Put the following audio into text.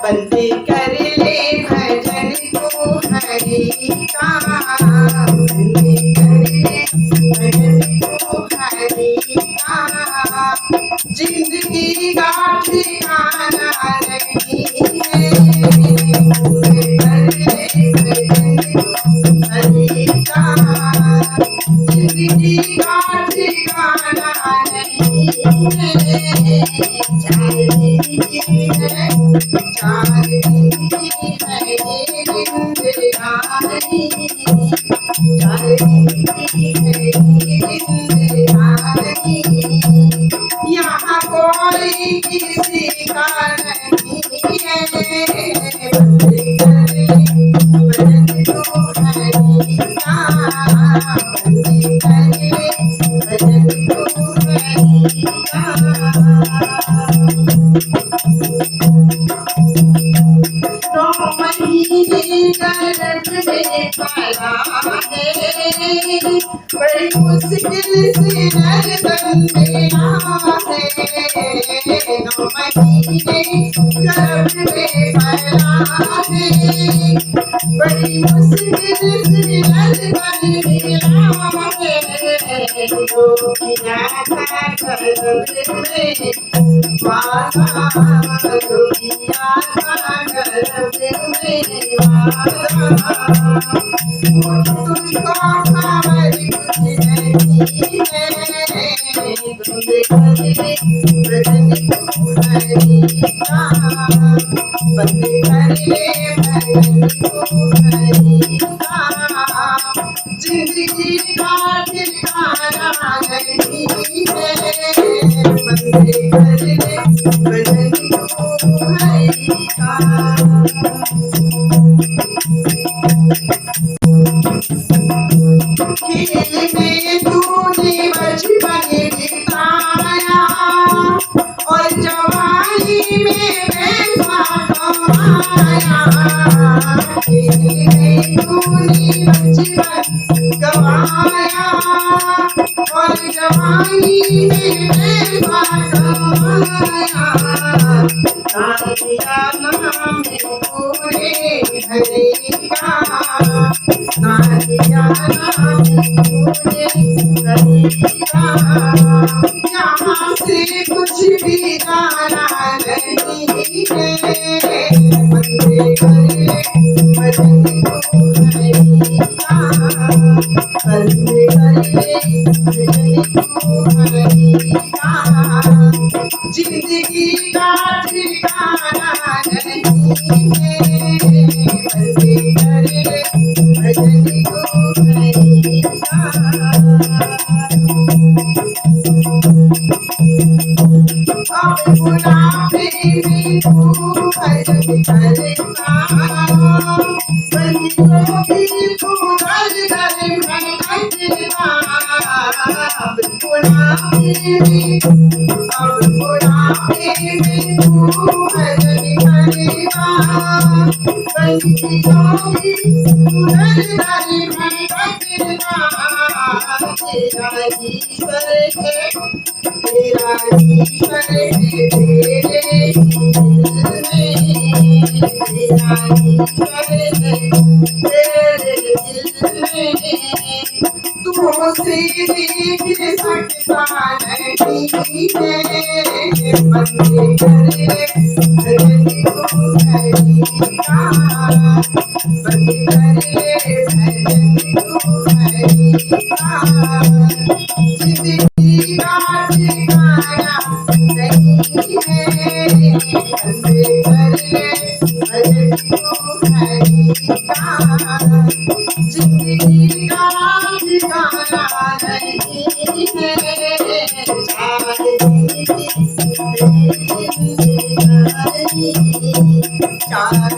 बंदे कर ले भजन को हरि का, बंदे कर ले भजन को हरि का। जिंदगी का ठिकाना नहीं है, बंदे कर ले भजन को हरि का। जिंदगी का ठिकाना नहीं है, चार दिन की है, चार दिन की है ये जिंदगानी, चार दिन की है ये जिंदगानी। यहाँ कोई किसी का नहीं है, बंदे कर ले भजन को हरि का, बंदे कर ले भजन को हरि का। 9 महीने गर्भ में पला है, बड़ी मुश्किल से नर बंदेना है। 9 महीने गर्भ में पला है, बड़ी मुश्किल से नर बंदेना है। जोगिया था गर्भ में वासा, जोगिया था गर्भ में वासा। तुझको खबर कुछ नहीं है, बंदे कर ले भजन को हरि का, बंदे कर ले भजन को हरि का। जिंदगी का ठिकाना नहीं है, बंदे कर ले भजन को हरि का। खेल में तूने बचपन बिताया, और जवानी में पैसा कमाया। खेल में तूने बचपन गवाया, और जवानी में पैसा कमाया। ना लिया नाम पूरे हरि का, ना लिया नाम पूरे हरि का। यहाँ से कुछ भी जाना नहीं है, बंदे कर ले भजन को हरि का, बंदे कर ले भजन को हरि का। जिंदगी का ठिकाना नहीं है, बंदे कर ले भजन को हरि का। अब बुढ़ापे में तू भजन करता, बंदी गोपी तू घर घर भटकता। अब बुढ़ापे में तू भजन करता, बंदी गोपी तू घर घर भटकता। तेरा ईश्वर है, तेरा ईश्वर है तेरे दिल में, तेरा ईश्वर है तेरे दिल में। तू उसे देख सकता नहीं है, बंदे कर ले भजन को हरि का, बंदे कर ले भजन को हरि का। जिंदगी का ठिकाना नहीं है, बंदे कर ले भजन को हरि का। जिंदगी का ठिकाना नहीं है, चार दिन की है जिंदगानी, चार